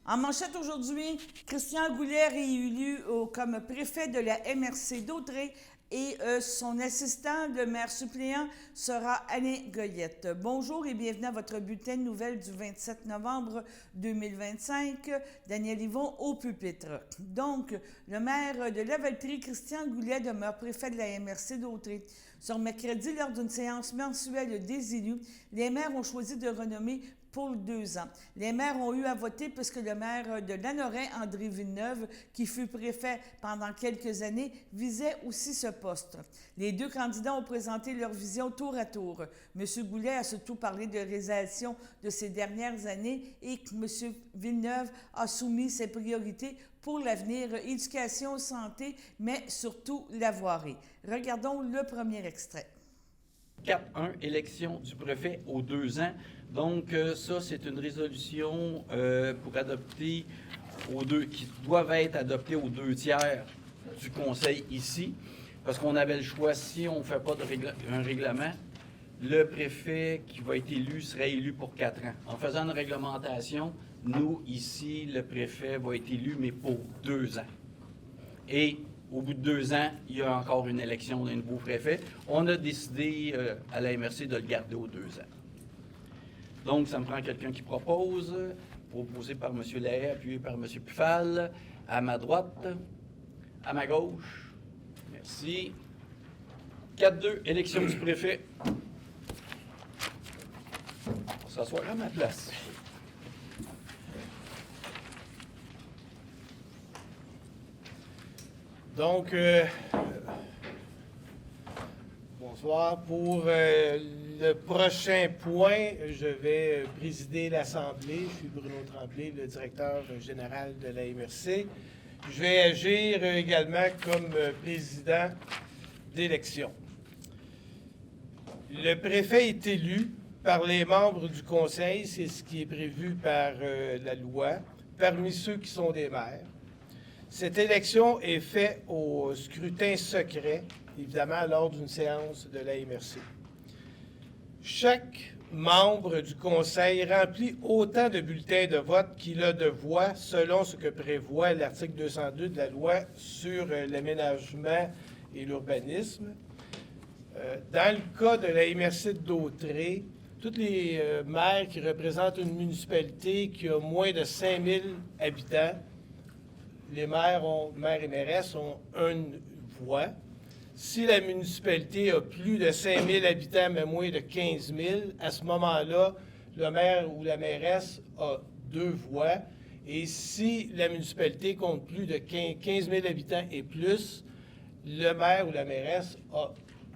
En manchette aujourd'hui, Christian Goulet réélu comme préfet de la MRC d'Autrey et son assistant, le maire suppléant, sera Alain Goyette. Bonjour et bienvenue à votre bulletin de nouvelles du 27 novembre 2025. Daniel Yvon au pupitre. Donc, le maire de Lavaltrie, Christian Goulet, demeure préfet de la MRC d'Autrey. Sur mercredi, lors d'une séance mensuelle des élus, les maires ont choisi de renommer pour 2 ans. Les maires ont eu à voter puisque le maire de Lanorain, André Villeneuve, qui fut préfet pendant quelques années, visait aussi ce poste. Les 2 candidats ont présenté leur vision tour à tour. M. Goulet a surtout parlé de réalisation de ces dernières années et M. Villeneuve a soumis ses priorités pour l'avenir, éducation, santé, mais surtout la voirie. Regardons le premier extrait. 4.1, élection du préfet aux 2 ans. Donc, ça, c'est une résolution pour adopter qui doivent être adoptées aux 2/3 du Conseil ici, parce qu'on avait le choix, si on ne fait pas un règlement, le préfet qui va être élu serait élu pour 4 ans. En faisant une réglementation, nous, ici, le préfet va être élu, mais pour 2 ans. Et au bout de 2 ans, il y a encore une élection d'un nouveau préfet. On a décidé à la MRC de le garder aux 2 ans. Donc, ça me prend quelqu'un qui propose, proposé par M. Lahaye, appuyé par M. Pufal, à ma droite, à ma gauche. Merci. 4-2, élection du préfet. On va s'asseoir à ma place. Donc, bonsoir. Pour le prochain point, je vais présider l'Assemblée. Je suis Bruno Tremblay, le directeur général de la MRC. Je vais agir également comme président d'élection. Le préfet est élu par les membres du conseil, c'est ce qui est prévu par la loi, parmi ceux qui sont des maires. Cette élection est faite au scrutin secret, évidemment, lors d'une séance de la MRC. Chaque membre du conseil remplit autant de bulletins de vote qu'il a de voix, selon ce que prévoit l'article 202 de la loi sur l'aménagement et l'urbanisme. Dans le cas de la MRC d'Autrey, tous les maires qui représentent une municipalité qui a moins de 5000 habitants, les maires et mairesses ont une voix. Si la municipalité a plus de 5 000 habitants, mais moins de 15 000, à ce moment-là, le maire ou la mairesse a 2 voix. Et si la municipalité compte plus de 15 000 habitants et plus, le maire ou la mairesse a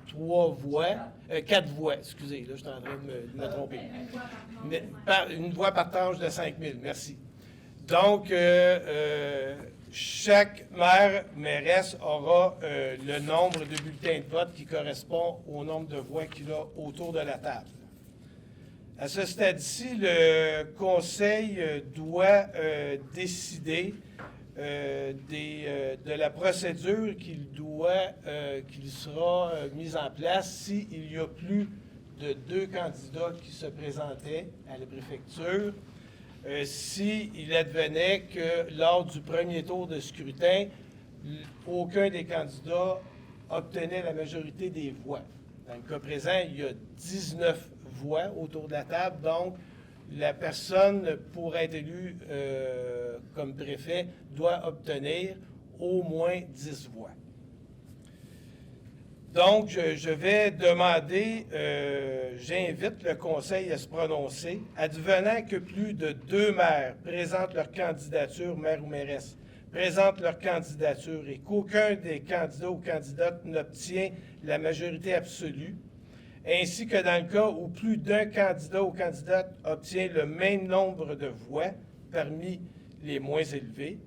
4 voix, excusez, là je suis en train de me tromper. Une voix par tranche de 5 000, merci. Donc, chaque maire, mairesse aura le nombre de bulletins de vote qui correspond au nombre de voix qu'il a autour de la table. À ce stade-ci, le Conseil doit décider de la procédure qu'il sera mise en place s'il y a plus de 2 candidats qui se présentaient à la préfecture. S'il advenait que lors du premier tour de scrutin, aucun des candidats obtenait la majorité des voix. Dans le cas présent, il y a 19 voix autour de la table, donc la personne, pour être élue comme préfet, doit obtenir au moins 10 voix. Donc, je vais demander, j'invite le Conseil à se prononcer, advenant que plus de 2 maires présentent leur candidature, maire ou mairesse, présentent leur candidature et qu'aucun des candidats ou candidates n'obtient la majorité absolue, ainsi que dans le cas où plus d'un candidat ou candidate obtient le même nombre de voix parmi les moins élevés.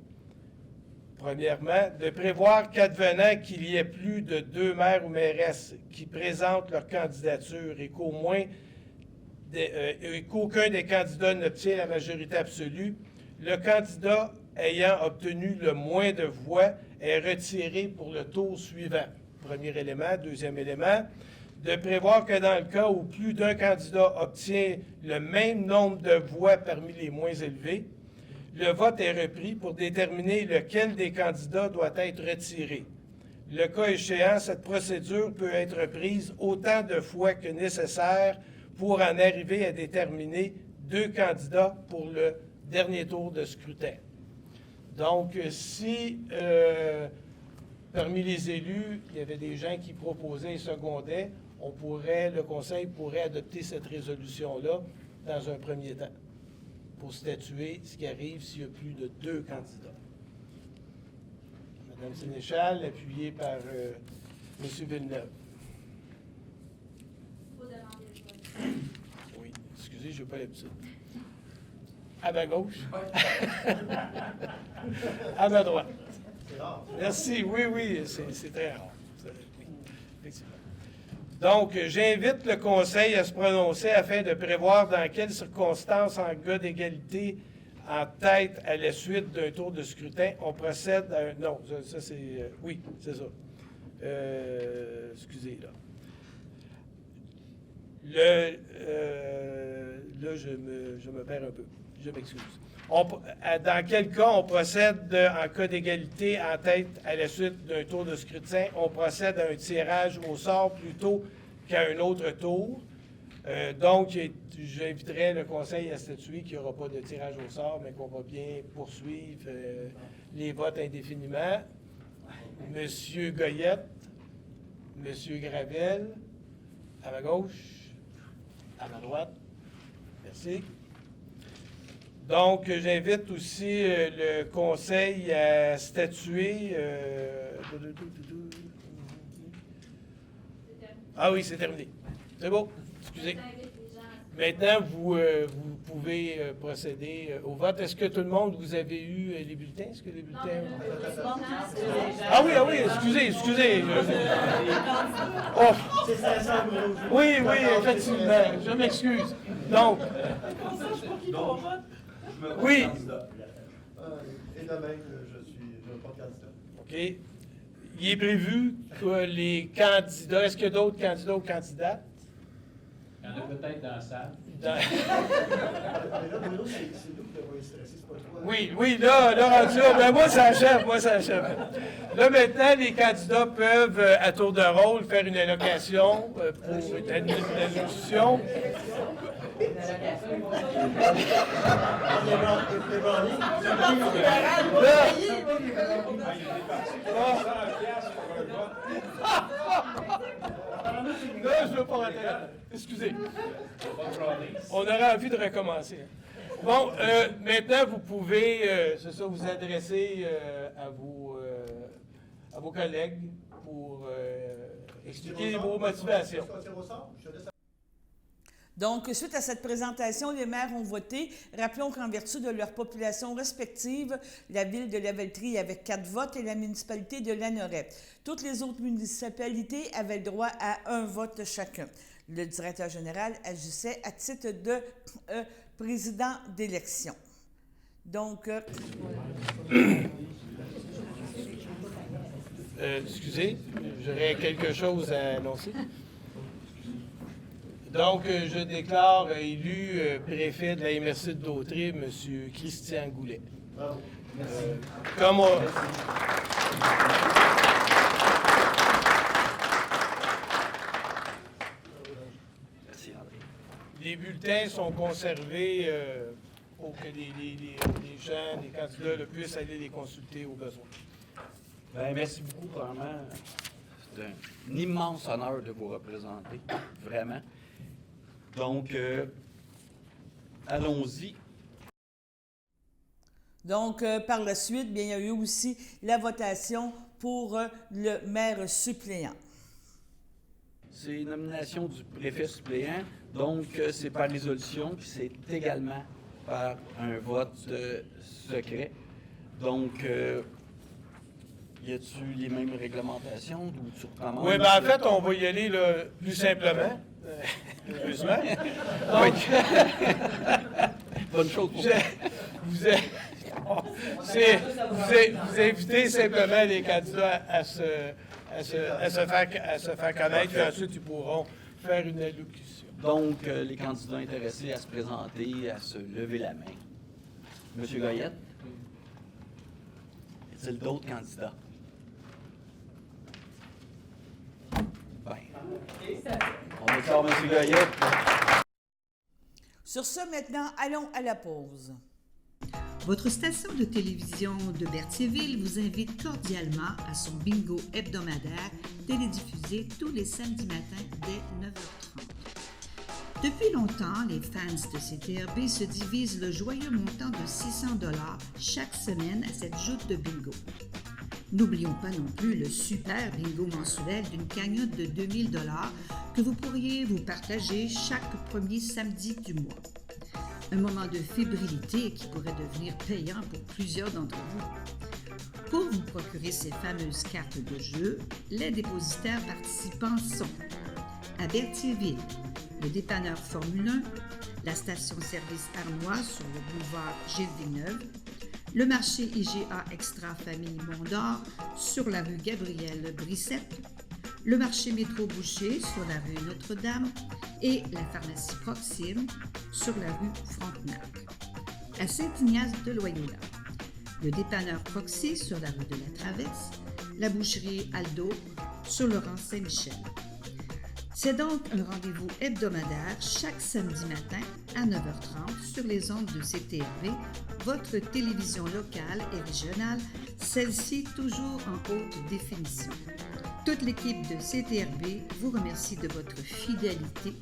Premièrement, de prévoir qu'advenant qu'il y ait plus de 2 maires ou mairesses qui présentent leur candidature et qu'aucun des candidats n'obtient la majorité absolue, le candidat ayant obtenu le moins de voix est retiré pour le tour suivant. Premier élément. Deuxième élément, de prévoir que dans le cas où plus d'un candidat obtient le même nombre de voix parmi les moins élevés, le vote est repris pour déterminer lequel des candidats doit être retiré. Le cas échéant, cette procédure peut être reprise autant de fois que nécessaire pour en arriver à déterminer 2 candidats pour le dernier tour de scrutin. Donc, si parmi les élus, il y avait des gens qui proposaient et secondaient, le Conseil pourrait adopter cette résolution-là dans un premier temps pour statuer ce qui arrive s'il y a plus de 2 candidats. Madame Sénéchal, appuyée par M. Villeneuve. Oui, excusez, je n'ai pas l'habitude. À ma gauche. À ma droite. Merci, oui, c'est très rare. Oui, effectivement. Donc, j'invite le Conseil à se prononcer afin de prévoir dans quelles circonstances, en cas d'égalité en tête à la suite d'un tour de scrutin, on procède à un... Non, ça c'est... oui, c'est ça. Excusez, là. Là, je me perds un peu. Je m'excuse. Dans quel cas on procède en cas d'égalité en tête à la suite d'un tour de scrutin? On procède à un tirage au sort plutôt qu'à un autre tour. Donc, j'inviterai le Conseil à statuer qu'il n'y aura pas de tirage au sort, mais qu'on va bien poursuivre les votes indéfiniment. Monsieur Goyette, Monsieur Gravel, à ma gauche, à ma droite. Merci. Donc, j'invite aussi le Conseil à statuer. Ah oui, c'est terminé. C'est bon. Excusez. Maintenant, vous pouvez procéder au vote. Est-ce que tout le monde, vous avez eu les bulletins? Est-ce que les bulletins... Ah oui, excusez. Oh. Oui, effectivement. Je m'excuse. Donc... Oui. Et de même, je ne pas candidat. OK. Il est prévu que les candidats... Est-ce qu'il y a d'autres candidats ou candidates? Il y en a peut-être dans la salle. Mais là, Bruno, c'est nous qui devons être stressés, c'est pas toi. Oui, là, rendu là, ben moi, ça achève. Là, maintenant, les candidats peuvent, à tour de rôle, faire une allocation pour une allocution. Non, je ne veux pas rentrer là. Excusez. On aurait envie de recommencer. Bon, maintenant, vous pouvez, c'est ça, vous adresser à vos collègues pour expliquer vos motivations. Donc, suite à cette présentation, les maires ont voté. Rappelons qu'en vertu de leur population respective, la ville de Lavaltrie avait 4 votes et la municipalité de Lanoret. Toutes les autres municipalités avaient le droit à 1 vote chacun. Le directeur général agissait à titre de président d'élection. Donc... excusez, j'aurais quelque chose à annoncer. Donc, je déclare élu préfet de la MRC de Dautrey, M. Christian Goulet. Bravo. Comme on... Merci, André. Les bulletins sont conservés pour que les gens, les candidats puissent aller les consulter au besoin. Bien, merci beaucoup, vraiment. C'est un immense honneur de vous représenter, vraiment. Donc, allons-y. Donc, par la suite, bien, il y a eu aussi la votation pour le maire suppléant. C'est une nomination du préfet suppléant, donc c'est par résolution, puis c'est également par un vote secret. Donc, y a-t-il les mêmes réglementations ou tu recommandes? Oui, bien en fait, on va y aller là, plus simplement. Heureusement. Donc, bonne chose pour vous invitez simplement les candidats à se faire connaître, puis ensuite ils pourront faire une allocution. Donc, les candidats intéressés à se présenter, à se lever la main. Monsieur Goyette? Y a-t-il d'autres candidats? Ben, on est sort M. Goyette. Sur ce, maintenant, allons à la pause. Votre station de télévision de Berthierville vous invite cordialement à son bingo hebdomadaire télédiffusé tous les samedis matins dès 9h30. Depuis longtemps, les fans de CTRB se divisent le joyeux montant de 600 $ chaque semaine à cette joute de bingo. N'oublions pas non plus le super bingo mensuel d'une cagnotte de 2000 $ que vous pourriez vous partager chaque premier samedi du mois. Un moment de fébrilité qui pourrait devenir payant pour plusieurs d'entre vous. Pour vous procurer ces fameuses cartes de jeu, les dépositaires participants sont à Berthierville, le dépanneur Formule 1, la station-service Arnois sur le boulevard Gilles Villeneuve, le marché IGA Extra Famille Mont-d'Or sur la rue Gabrielle Brissette, le marché Métro Boucher sur la rue Notre-Dame et la pharmacie Proxime sur la rue Frontenac. À Saint-Ignace de Loyola, le dépanneur Proxy sur la rue de la Traverse, la boucherie Aldo sur le rang Saint-Michel. C'est donc un rendez-vous hebdomadaire chaque samedi matin à 9h30 sur les ondes de CTRB, votre télévision locale et régionale, celle-ci toujours en haute définition. Toute l'équipe de CTRB vous remercie de votre fidélité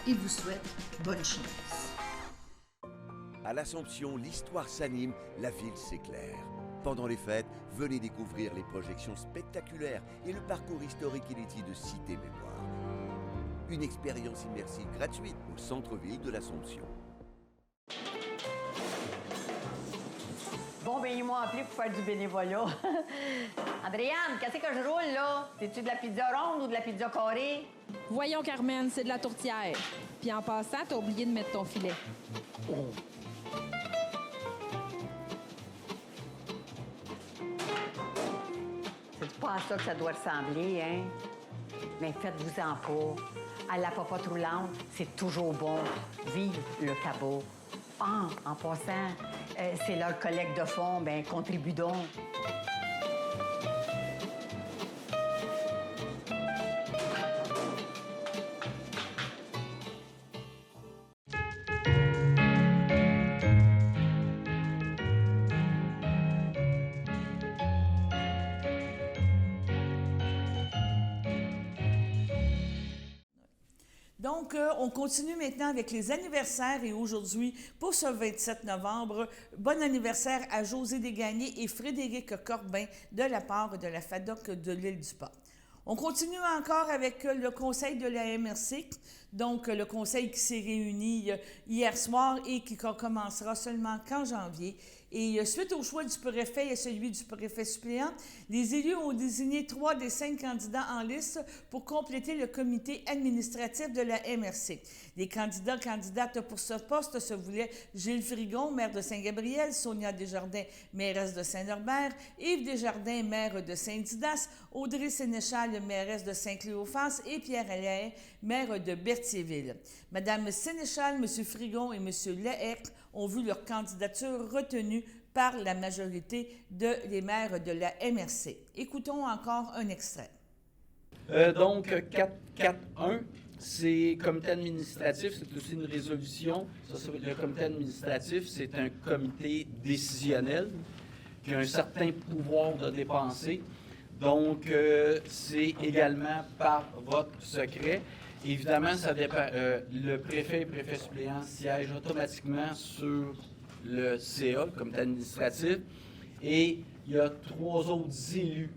et vous souhaite bonne chance. À l'Assomption, l'histoire s'anime, la ville s'éclaire. Pendant les fêtes, venez découvrir les projections spectaculaires et le parcours historique inédit de Cité Mémoire. Une expérience immersive gratuite au centre-ville de l'Assomption. Bon, ben ils m'ont appelé pour faire du bénévolat. Andréane, qu'est-ce que je roule, là? C'est-tu de la pizza ronde ou de la pizza carrée? Voyons, Carmen, c'est de la tourtière. Puis en passant, t'as oublié de mettre ton filet. C'est pas à ça que ça doit ressembler, hein? Mais faites-vous-en pas. À la popote roulante, c'est toujours bon. Vive le cabot. Ah, en passant, c'est leur collecte de fonds, ben contribue donc. Donc, on continue maintenant avec les anniversaires et aujourd'hui, pour ce 27 novembre, bon anniversaire à José Desgagnés et Frédéric Corbin de la part de la FADOC de l'Île-du-Pas. On continue encore avec le conseil de la MRC, donc le conseil qui s'est réuni hier soir et qui commencera seulement qu'en janvier. Et suite au choix du préfet et celui du préfet suppléant, les élus ont désigné 3 des 5 candidats en liste pour compléter le comité administratif de la MRC. Les candidates pour ce poste se voulaient Gilles Frigon, maire de Saint-Gabriel, Sonia Desjardins, mairesse de Saint-Norbert, Yves Desjardins, maire de Saint-Didas, Audrey Sénéchal, mairesse de Saint-Cléophas et Pierre Allaire, maire de Berthierville. Madame Sénéchal, M. Frigon et M. Lehec ont vu leur candidature retenue par la majorité des maires de la MRC. Écoutons encore un extrait. Donc, 4.4.1, c'est comité administratif, c'est aussi une résolution. Le comité administratif, c'est un comité décisionnel qui a un certain pouvoir de dépenser. Donc, c'est également par vote secret. Évidemment, ça dépend. Le préfet et le préfet suppléant siègent automatiquement sur le CA, le comité administratif, et il y a 3 autres élus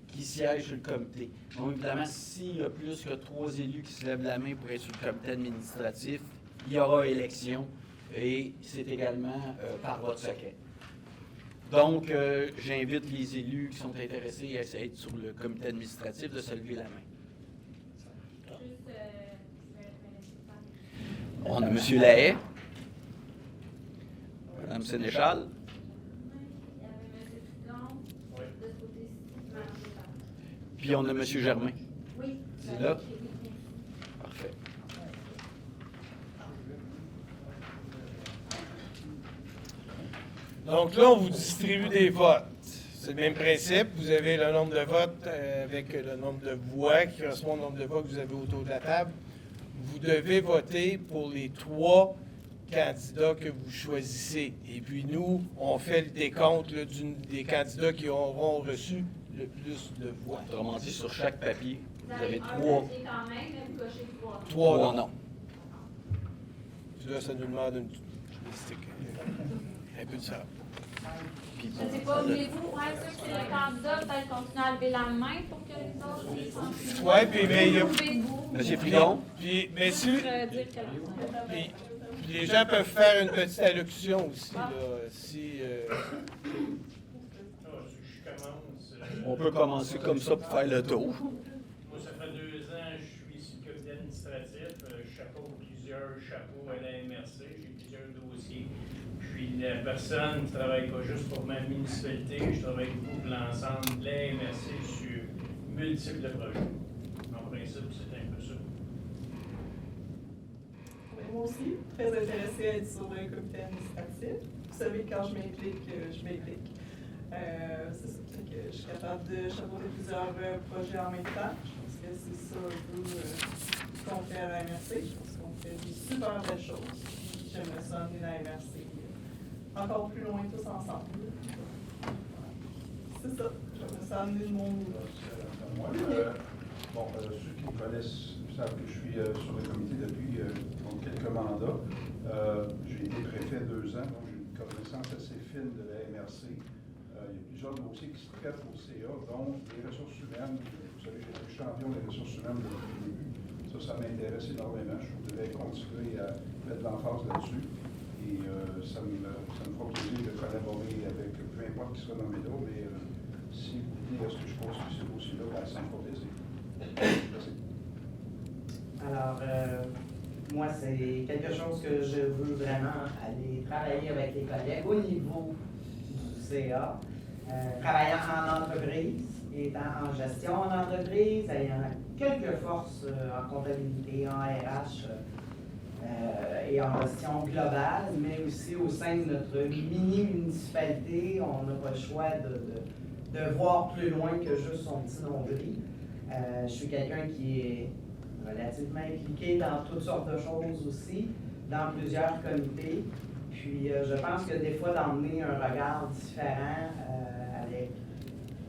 qui siègent sur le comité. Donc, évidemment, s'il y a plus que 3 élus qui se lèvent la main pour être sur le comité administratif, il y aura élection, et c'est également par vote secret. Donc, j'invite les élus qui sont intéressés à être sur le comité administratif de se lever la main. On a M. Lahaye, Mme Sénéchal. Puis on a M. Germain. Oui. C'est là? Parfait. Donc là, on vous distribue des votes. Vous C'est le même principe. Vous avez le nombre de votes avec le nombre de voix qui correspond au nombre de voix que vous avez autour de la table. Vous devez voter pour les 3 candidats que vous choisissez. Et puis nous, on fait le décompte là, des candidats qui auront reçu le plus de voix. Autrement dit, sur chaque papier, vous avez un 3. papier quand même, mais vous cochez 3. 3 non. Puis là, ça nous demande un peu de ça. Puis Je ne sais pas, voulez-vous, ceux qui sont les candidats, peut-être continuer à lever la main pour que les autres puissent en Oui, puis mais il y a... Monsieur Frigon? Puis, mais si... dire que Puis les gens peuvent faire une petite allocution aussi, là, si... On peut commencer comme ça pour faire le tour. Moi, ça fait 2 ans que je suis ici le comité administratif. Je chapeaute plusieurs chapeaux à la MRC. J'ai plusieurs dossiers. Je suis la personne qui ne travaille pas juste pour ma municipalité. Je travaille beaucoup pour l'ensemble de la MRC sur multiples projets. En principe, c'est un peu ça. Moi aussi, très intéressée à être sur le comité administratif. Vous savez, quand je m'implique, je m'implique. C'est ça, fait que je suis capable de chapeauter plusieurs projets en même temps. Je pense que c'est ça un peu ce qu'on fait à la MRC. Je pense qu'on fait des super belles choses. J'aimerais ça emmener la MRC encore plus loin tous ensemble. C'est ça, j'aimerais ça emmener le monde là. Ceux qui me connaissent savent que je suis sur le comité depuis quelques mandats. J'ai été préfet 2 ans, donc j'ai une connaissance assez fine de la MRC. Il y a plusieurs dossiers qui se traitent au CA, dont les ressources humaines. Vous savez, j'ai été champion des ressources humaines depuis le début. Ça m'intéresse énormément. Je voudrais continuer à mettre de l'emphase là-dessus. Et ça me fera plaisir de collaborer avec peu importe qui sera nommé là, mais si vous dites est-ce que je poursuis ce dossier-là, ça me fera plaisir. Merci. Alors, moi, c'est quelque chose que je veux vraiment aller travailler avec les collègues au niveau du CA, travaillant en entreprise, étant en gestion en entreprise, ayant quelques forces en comptabilité, en RH et en gestion globale, mais aussi au sein de notre mini-municipalité, on n'a pas le choix de voir plus loin que juste son petit nombril. Je suis quelqu'un qui est relativement impliqué dans toutes sortes de choses aussi, dans plusieurs comités. Puis je pense que des fois d'emmener un regard différent avec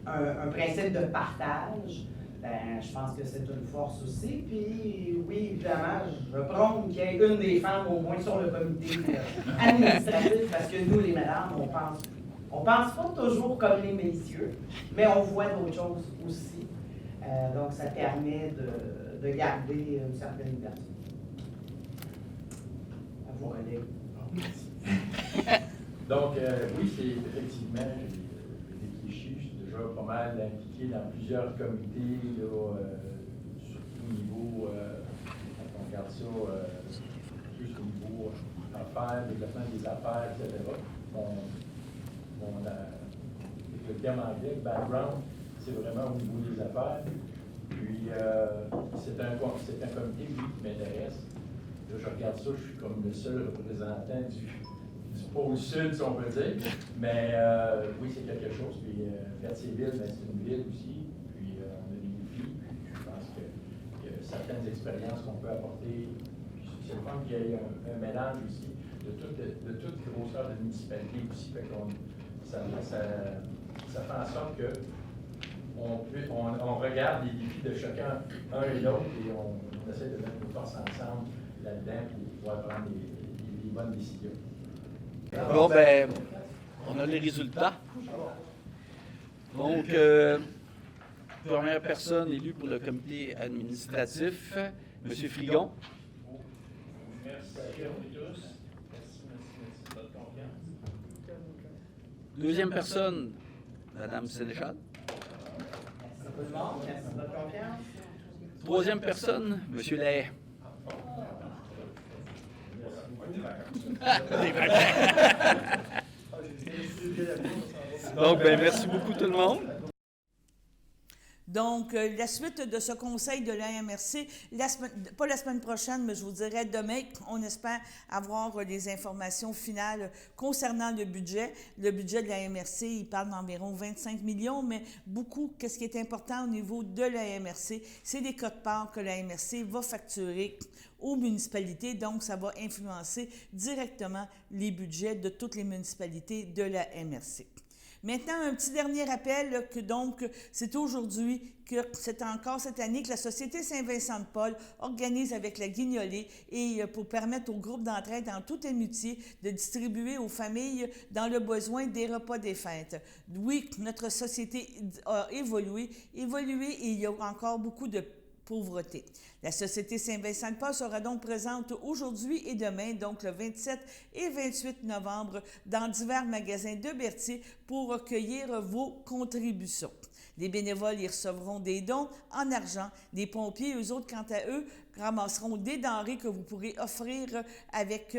un principe de partage, ben, je pense que c'est une force aussi. Puis oui, évidemment, je prône qu'il y ait une des femmes au moins sur le comité administratif, parce que nous, les madames, on pense pas toujours comme les messieurs, mais on voit d'autres choses aussi. Donc ça permet de garder une certaine liberté. À vous, collègues. Donc, oui, c'est effectivement, j'ai réfléchi, je suis déjà pas mal impliqué dans plusieurs comités, là, sur tout niveau, quand on regarde ça, plus au niveau affaires, développement des affaires, etc. Avec le terme anglais, background, c'est vraiment au niveau des affaires. Puis, c'est un comité, oui, qui m'intéresse. Là, je regarde ça, je suis comme le seul représentant du pôle sud, si on peut dire. Mais oui, c'est quelque chose. Puis, Berthierville, c'est une ville aussi. Puis, on a des défis. Puis, je pense qu'il y a certaines expériences qu'on peut apporter. Puis, c'est le fun qu'il y ait un mélange aussi de toute grosseur de municipalité aussi. Fait qu'on, ça fait en sorte que on regarde les défis de chacun, un et l'autre, et on essaie de mettre nos forces ensemble là-dedans pour pouvoir prendre les bonnes décisions. Bon, ben, on a les résultats. Donc, première personne élue pour le comité administratif, M. Frigon. Merci à vous tous. Merci de votre confiance. Deuxième personne, Mme Sénéchal. Merci tout le monde. Merci de votre confiance. Troisième personne, M. Lahaye. Donc, ben, merci beaucoup tout le monde. Donc, la suite de ce conseil de la MRC, pas la semaine prochaine, mais je vous dirais demain, on espère avoir les informations finales concernant le budget. Le budget de la MRC, il parle d'environ 25 millions, mais beaucoup, qu'est-ce qui est important au niveau de la MRC, c'est les quotes-parts que la MRC va facturer aux municipalités. Donc, ça va influencer directement les budgets de toutes les municipalités de la MRC. Maintenant, un petit dernier rappel que donc, c'est aujourd'hui, que c'est encore cette année que la Société Saint-Vincent-de-Paul organise avec la Guignolée et pour permettre au groupe d'entraide dans tout amitié de distribuer aux familles dans le besoin des repas des fêtes. Oui, notre société a évolué et il y a encore beaucoup de pauvreté. La Société Saint-Vincent-de-Paul sera donc présente aujourd'hui et demain, donc le 27 et 28 novembre, dans divers magasins de Berthier pour recueillir vos contributions. Les bénévoles y recevront des dons en argent. Les pompiers, eux autres, quant à eux, ramasseront des denrées que vous pourrez offrir avec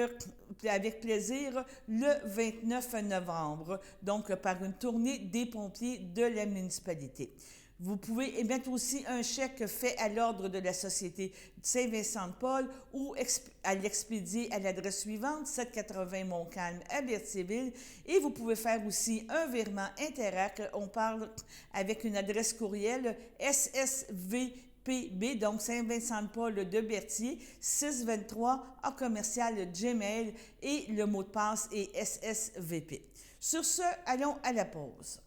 plaisir le 29 novembre, donc par une tournée des pompiers de la municipalité. Vous pouvez émettre aussi un chèque fait à l'ordre de la Société Saint-Vincent-de-Paul ou à l'expédier à l'adresse suivante, 780 Montcalm à Berthierville. Et vous pouvez faire aussi un virement Interac. On parle avec une adresse courriel SSVPB, donc Saint-Vincent-de-Paul de Berthier, 623 à commercial Gmail et le mot de passe est SSVP. Sur ce, allons à la pause.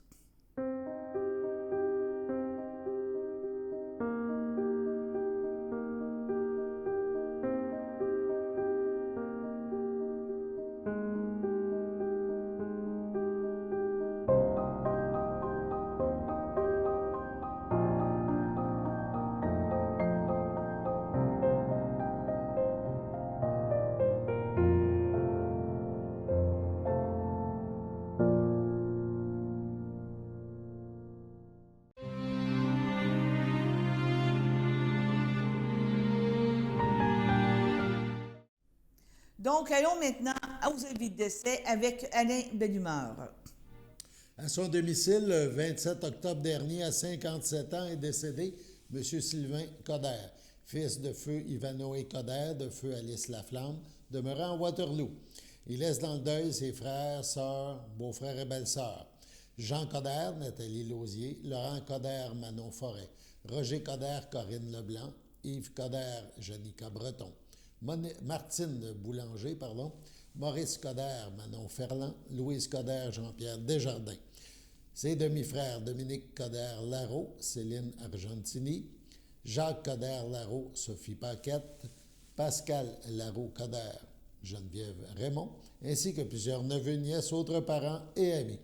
Donc, allons maintenant aux avis de décès avec Alain Bellumeur. À son domicile, le 27 octobre dernier, à 57 ans, est décédé M. Sylvain Coder, fils de feu Ivanoé Coder, de feu Alice Laflamme, demeurant à Waterloo. Il laisse dans le deuil ses frères, sœurs, beaux-frères et belles-sœurs. Jean Coder, Nathalie Lausier, Laurent Coder, Manon Forêt, Roger Coder, Corinne Leblanc, Yves Coder, Janica Breton, Martine Boulanger, Maurice Coder, Manon Ferland, Louise Coder, Jean-Pierre Desjardins. Ses demi-frères Dominique Coder-Larreau, Céline Argentini, Jacques Coder-Larreau, Sophie Paquette, Pascal Larreau-Coder, Geneviève Raymond, ainsi que plusieurs neveux, nièces, autres parents et amis.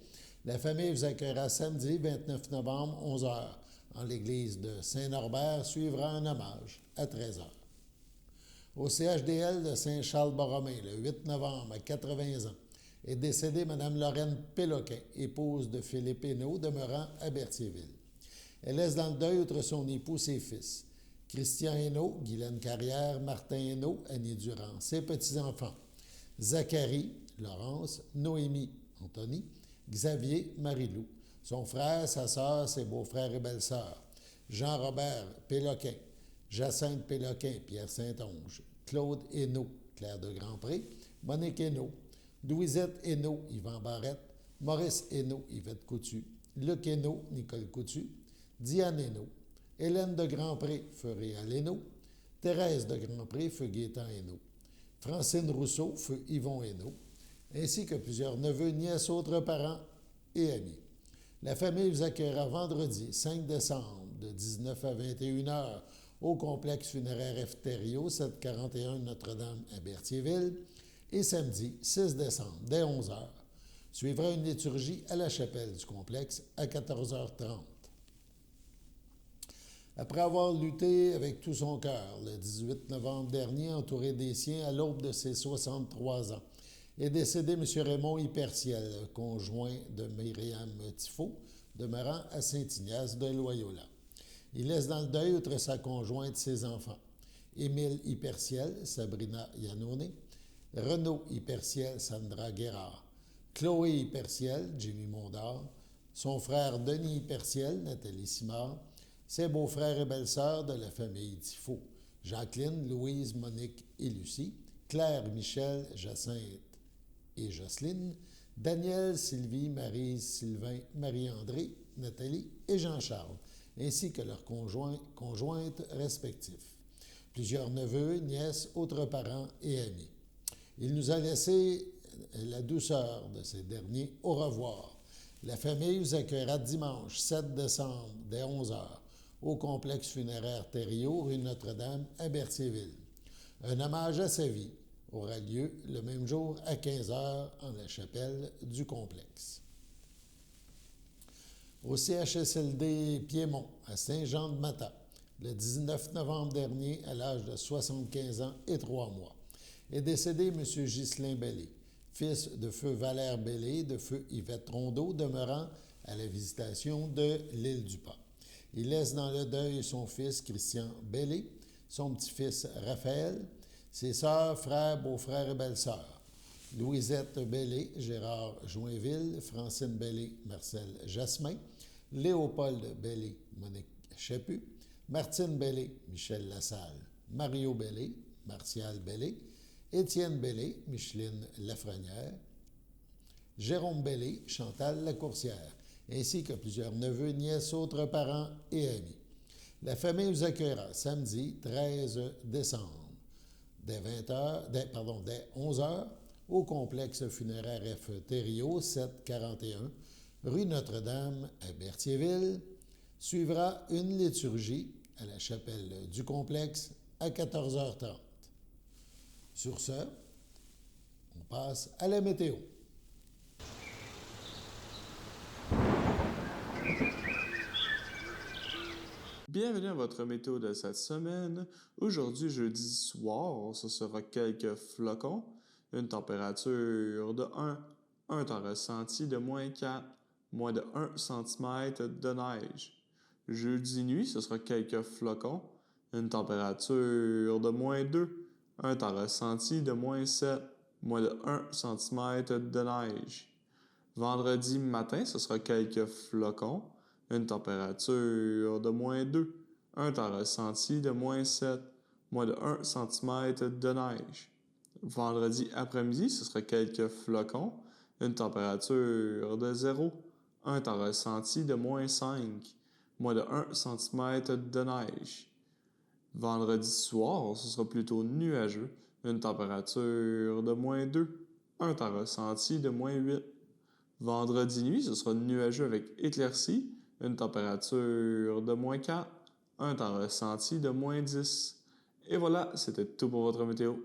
La famille vous accueillera samedi 29 novembre, 11h. En l'église de Saint-Norbert suivra un hommage à 13h. Au CHDL de Saint-Charles-Borromée, le 8 novembre, à 80 ans, est décédée Mme Lorraine Péloquin, épouse de Philippe Hainaut, demeurant à Berthierville. Elle laisse dans le deuil, outre son époux, ses fils, Christian Hainaut, Guylaine Carrière, Martin Hainaut, Annie Durand, ses petits-enfants, Zachary, Laurence, Noémie, Anthony, Xavier, Marie-Lou, son frère, sa sœur, ses beaux-frères et belles-sœurs, Jean-Robert Péloquin, Jacinthe Péloquin, Pierre Saint-Onge, Claude Hainaut, Claire de Grandpré, Monique Hainaut, Louisette Hainaut, Yvan Barrette, Maurice Hainaut, Yvette Coutu, Luc Hainaut, Nicole Coutu, Diane Hainaut, Hélène de Grandpré, feu Réal Hainaut, Thérèse de Grandpré, feu Gaétan Hainaut, Francine Rousseau, feu Yvon Hainaut, ainsi que plusieurs neveux, nièces, autres parents et amis. La famille vous accueillera vendredi 5 décembre de 19 à 21 heures au complexe funéraire Efterio, 741 Notre-Dame à Berthierville, et samedi 6 décembre, dès 11h, suivra une liturgie à la chapelle du complexe à 14h30. Après avoir lutté avec tout son cœur, le 18 novembre dernier, entouré des siens à l'aube de ses 63 ans, est décédé M. Raymond Hyperciel, conjoint de Myriam Tifo, demeurant à Saint-Ignace de Loyola. Il laisse dans le deuil, outre sa conjointe, ses enfants, Émile Hyperciel, Sabrina Yannone, Renaud Hyperciel, Sandra Guérard, Chloé Hyperciel, Jimmy Mondard, son frère Denis Hyperciel, Nathalie Simard, Ses beaux-frères et belles-sœurs de la famille Tifo, Jacqueline, Louise, Monique et Lucie, Claire, Michel, Jacinthe et Jocelyne, Daniel, Sylvie, Maryse, Sylvain, Marie-André, Nathalie et Jean-Charles, ainsi que leurs conjointes respectifs. Plusieurs neveux, nièces, autres parents et amis. Il nous a laissé la douceur de ces derniers au revoir. La famille vous accueillera dimanche 7 décembre dès 11h au complexe funéraire Thériault, rue Notre-Dame à Berthierville. Un hommage à sa vie aura lieu le même jour à 15h en la chapelle du complexe. Au CHSLD Piémont, à Saint-Jean-de-Mata, le 19 novembre dernier, à l'âge de 75 ans et 3 mois, est décédé M. Ghislain Bellé, fils de feu Valère Bellé, de feu Yvette Rondeau, demeurant à la visitation de l'île du Pas. Il laisse dans le deuil son fils Christian Bellé, son petit-fils Raphaël, ses sœurs, frères, beaux-frères et belles-sœurs, Louisette Bellé, Gérard Joinville, Francine Bellé, Marcel Jasmin, Léopold Bellé, Monique Chaput, Martine Bellé, Michel Lassalle, Mario Bellé, Martial Bellé, Étienne Bellé, Micheline Lafrenière, Jérôme Bellé, Chantal Lacourcière, ainsi que plusieurs neveux, nièces, autres parents et amis. La famille vous accueillera samedi 13 décembre dès 11h au complexe funéraire F. Thériault, 741, rue Notre-Dame à Berthierville. Suivra une liturgie à la chapelle du complexe à 14h30. Sur ce, on passe à la météo. Bienvenue à votre météo de cette semaine. Aujourd'hui, jeudi soir, ce sera quelques flocons, une température de 1 temps ressenti de -4, moins de 1 cm de neige. Jeudi nuit, ce sera quelques flocons, une température de -2, un temps ressenti de -7, moins de 1 cm de neige. Vendredi matin, ce sera quelques flocons, une température de -2, un temps ressenti de -7, moins de 1 cm de neige. Vendredi après-midi, ce sera quelques flocons, une température de 0, un temps ressenti de -5, moins de 1 cm de neige. Vendredi soir, ce sera plutôt nuageux, une température de -2, un temps ressenti de -8. Vendredi nuit, ce sera nuageux avec éclaircies, une température de -4, un temps ressenti de -10. Et voilà, c'était tout pour votre météo.